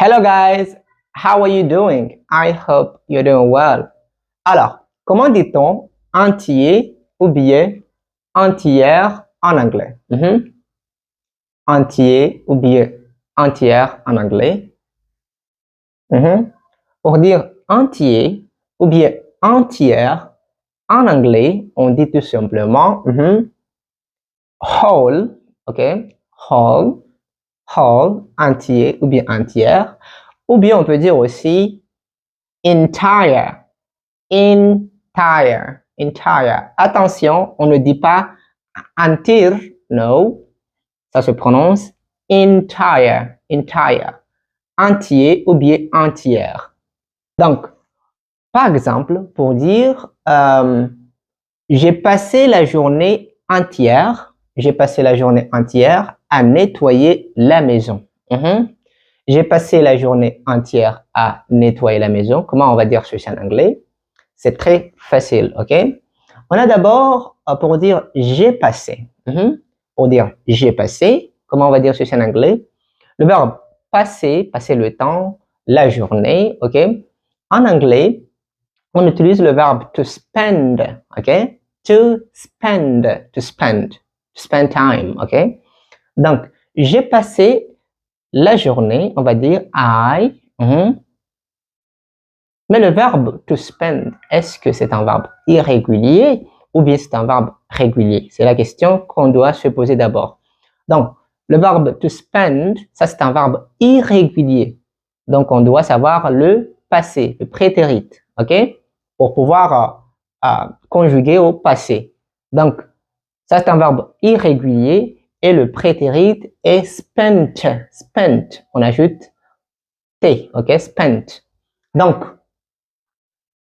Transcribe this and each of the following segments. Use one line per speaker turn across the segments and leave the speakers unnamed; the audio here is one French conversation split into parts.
Hello guys, how are you doing? I hope you're doing well. Alors, comment dit-on entier ou bien entière en anglais? Entier ou bien entière en anglais? Pour dire entier ou bien entière en anglais, on dit tout simplement whole, ok? Whole, entier ou bien entière. Ou bien on peut dire aussi entire. Entire. Attention, on ne dit pas entire, no. Ça se prononce entire. Entier ou bien entière. Donc, par exemple, pour dire j'ai passé la journée entière à nettoyer la maison. J'ai passé la journée entière à nettoyer la maison. Comment on va dire ceci en anglais? C'est très facile, ok? On a d'abord, pour dire j'ai passé. Pour dire j'ai passé, comment on va dire ceci en anglais? Le verbe passer le temps, la journée, ok? En anglais, on utilise le verbe to spend, ok? To spend time, ok? Donc, j'ai passé la journée, on va dire I, mais le verbe to spend, est-ce que c'est un verbe irrégulier ou bien c'est un verbe régulier? C'est la question qu'on doit se poser d'abord. Donc, le verbe to spend, ça c'est un verbe irrégulier. Donc, on doit savoir le passé, le prétérit, ok? Pour pouvoir conjuguer au passé. Donc, ça c'est un verbe irrégulier et le prétérit est spent. On ajoute T, ok? Spent. Donc,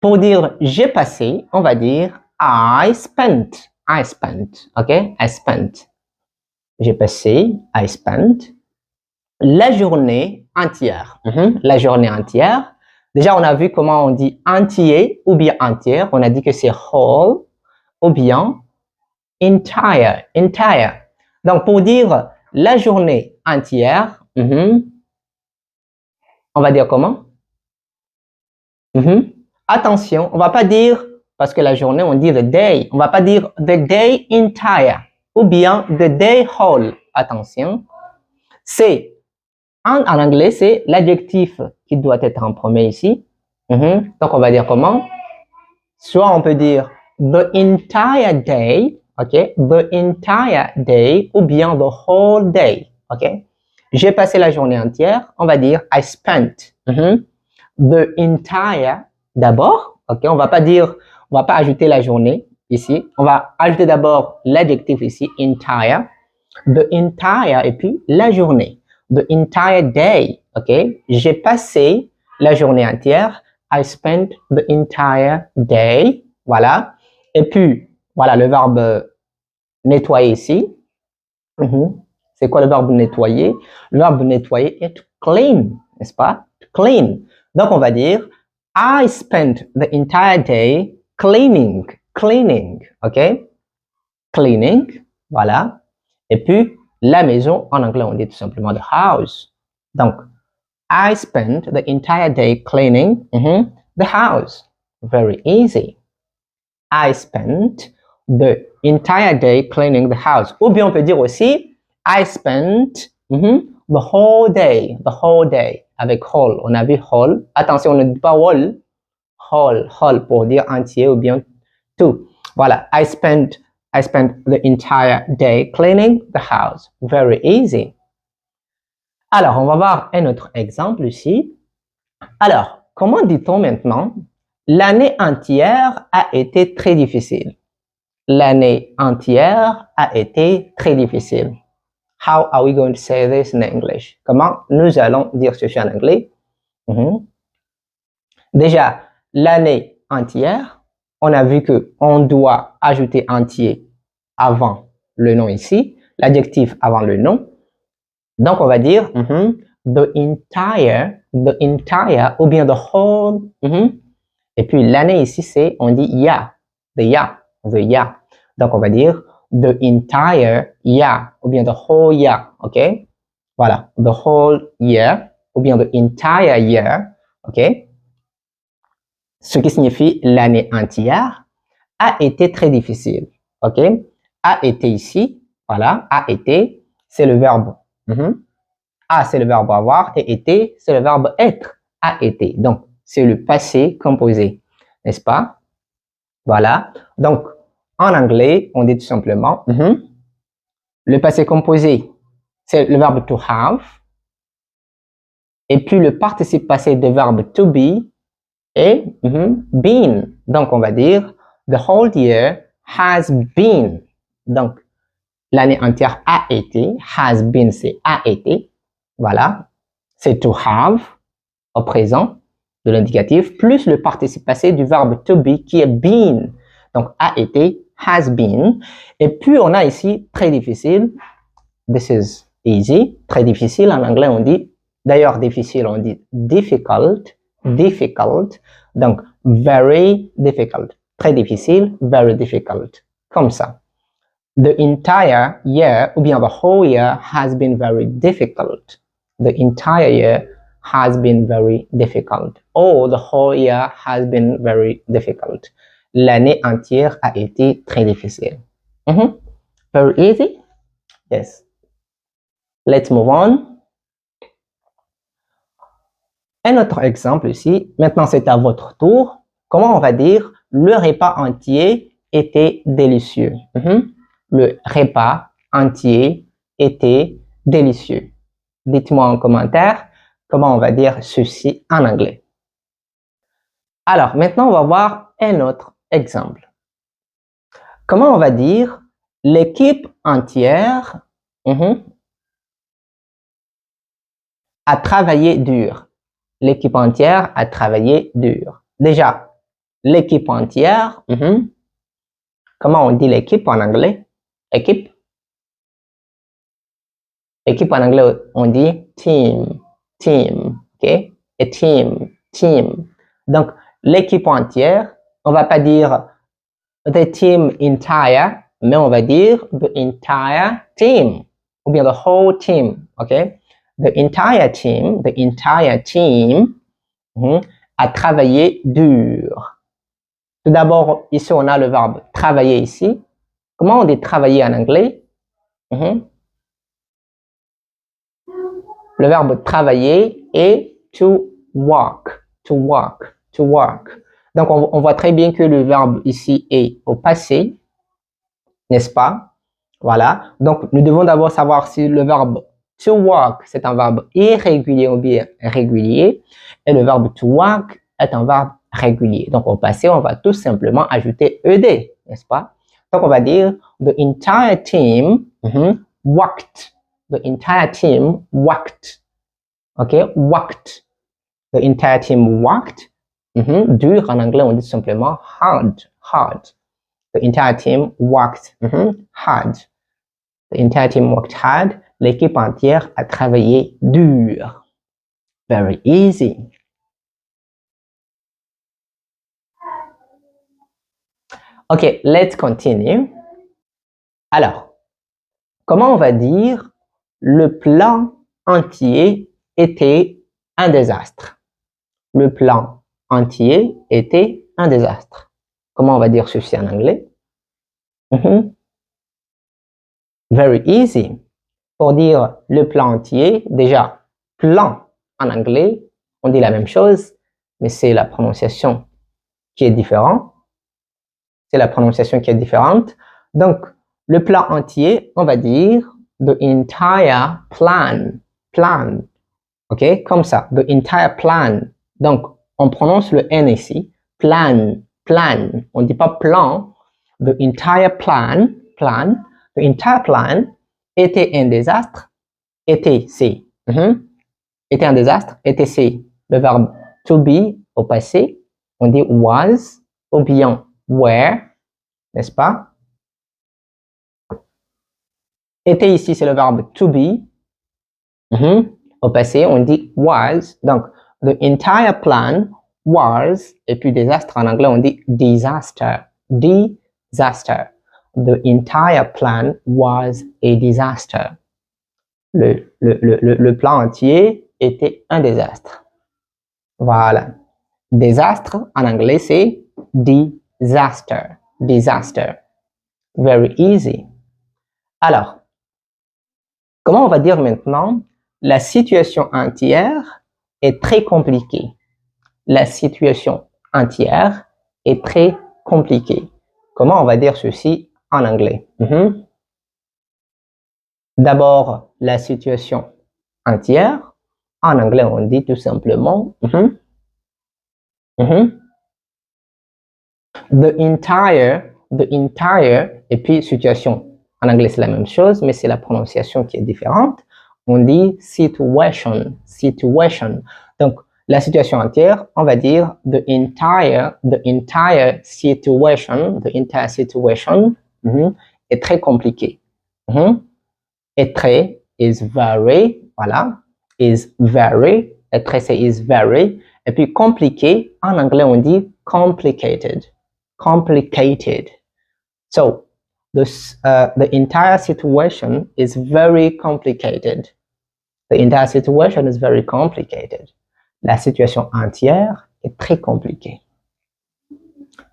pour dire j'ai passé, on va dire I spent, ok? I spent. J'ai passé, I spent, la journée entière. La journée entière. Déjà, on a vu comment on dit entier ou bien entière. On a dit que c'est whole ou bien entire. Donc, pour dire la journée entière, on va dire comment? Attention, on va pas dire, parce que la journée, on dit the day. On va pas dire the day entire ou bien the day whole. Attention. C'est, en anglais, c'est l'adjectif qui doit être en premier ici. Donc, on va dire comment? Soit on peut dire the entire day, ok? The entire day ou bien the whole day, ok? J'ai passé la journée entière. On va dire I spent the entire d'abord, ok? On va pas ajouter la journée ici. On va ajouter d'abord l'adjectif ici, entire. The entire et puis la journée. The entire day, ok? J'ai passé la journée entière. I spent the entire day. Voilà. Et puis, voilà le verbe nettoyer ici. C'est quoi le verbe nettoyer? Le verbe nettoyer est to clean, n'est-ce pas? To clean. Donc, on va dire I spent the entire day cleaning, ok? Cleaning, voilà. Et puis, la maison, en anglais, on dit tout simplement the house. Donc, I spent the entire day cleaning the house. Very easy. I spent the entire day cleaning the house. Ou bien on peut dire aussi, I spent the whole day. Avec whole, on a vu whole. Attention, on ne dit pas whole. Whole pour dire entier ou bien tout. Voilà, I spent the entire day cleaning the house. Very easy. Alors, on va voir un autre exemple ici. Alors, comment dit-on maintenant? L'année entière a été très difficile. L'année entière a été très difficile. How are we going to say this in English? Comment nous allons dire ceci en anglais? Déjà, l'année entière, on a vu que on doit ajouter entier avant le nom ici, l'adjectif avant le nom. Donc, on va dire the entire ou bien the whole. Et puis, l'année ici, c'est, on dit year, the year. Donc, on va dire the entire year ou bien the whole year, ok? Voilà, the whole year ou bien the entire year, ok? Ce qui signifie l'année entière, a été très difficile, ok? A été ici, voilà, a été, c'est le verbe. A, c'est le verbe avoir, et été, c'est le verbe être, a été. Donc, c'est le passé composé, n'est-ce pas? Voilà. Donc, en anglais, on dit tout simplement, le passé composé, c'est le verbe to have, et puis le participe passé du verbe to be est been. Donc, on va dire, the whole year has been. Donc, l'année entière a été, has been, c'est a été. Voilà. C'est to have, au présent, de l'indicatif, plus le participe passé du verbe to be qui est been. Donc, a été, has been. Et puis, on a ici, très difficile. This is easy. Très difficile, en anglais, on dit, d'ailleurs, difficile, on dit difficult, difficult. Donc, very difficult. Très difficile, very difficult. Comme ça. The entire year, ou bien the whole year, has been very difficult. The entire year has been very difficult. Oh, the whole year has been very difficult. L'année entière a été très difficile. Very easy? Yes. Let's move on. Un autre exemple ici. Maintenant, c'est à votre tour. Comment on va dire le repas entier était délicieux? Le repas entier était délicieux. Dites-moi en commentaire comment on va dire ceci en anglais. Alors, maintenant, on va voir un autre exemple. Comment on va dire l'équipe entière a travaillé dur. L'équipe entière a travaillé dur. Déjà, l'équipe entière, comment on dit l'équipe en anglais? Équipe. Équipe en anglais, on dit team, team, ok? Et team, team. Donc, l'équipe entière, on va pas dire the team entire, mais on va dire the entire team, ou bien the whole team, ok? The entire team a travaillé dur. Tout d'abord, ici, on a le verbe travailler ici. Comment on dit travailler en anglais? Le verbe travailler est to work, to work, to work. Donc, on voit très bien que le verbe ici est au passé, n'est-ce pas? Voilà. Donc, nous devons d'abord savoir si le verbe to work, c'est un verbe irrégulier ou bien régulier, et le verbe to work est un verbe régulier. Donc, au passé, on va tout simplement ajouter ed, n'est-ce pas? Donc, on va dire the entire team worked. The entire team worked. Okay, worked. The entire team worked. Dur en anglais, on dit simplement hard, hard. The entire team worked hard. The entire team worked hard. L'équipe entière a travaillé dur. Very easy. Okay, let's continue. Alors, comment on va dire le plan entier était un désastre? Le plan entier était un désastre. Comment on va dire ceci en anglais? Very easy. Pour dire le plan entier, déjà, plan en anglais, on dit la même chose, mais c'est la prononciation qui est différente. C'est la prononciation qui est différente. Donc, le plan entier, on va dire the entire plan. Plan. OK? Comme ça. The entire plan. Donc, on prononce le N ici. Plan. Plan. On ne dit pas plan. The entire plan. Plan. The entire plan était un désastre. Était, c'est. Était un désastre. Était, c'est le verbe to be au passé. On dit was ou bien were. N'est-ce pas? Était ici, c'est le verbe to be. Au passé, on dit was. Donc, the entire plan was. Et puis, désastre en anglais, on dit disaster. Disaster. The entire plan was a disaster. Le plan entier était un désastre. Voilà. Désastre, en anglais, c'est disaster. Disaster. Very easy. Alors, comment on va dire maintenant? La situation entière est très compliquée. La situation entière est très compliquée. Comment on va dire ceci en anglais? D'abord, la situation entière. En anglais, on dit tout simplement the entire, et puis situation. En anglais, c'est la même chose, mais c'est la prononciation qui est différente. On dit situation, situation. Donc, la situation entière, on va dire the entire situation, est très compliquée. Et très is very, voilà, is very, et très c'est is very, et puis compliqué, en anglais on dit complicated, complicated. So, the entire situation is very complicated. The entire situation is very complicated. La situation entière est très compliquée.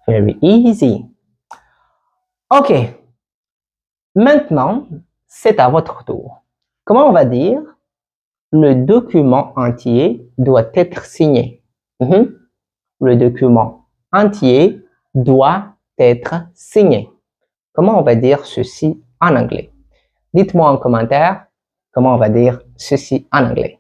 Very easy. OK. Maintenant, c'est à votre tour. Comment on va dire? Le document entier doit être signé. Le document entier doit être signé. Comment on va dire ceci en anglais? Dites-moi en commentaire comment on va dire ceci en anglais.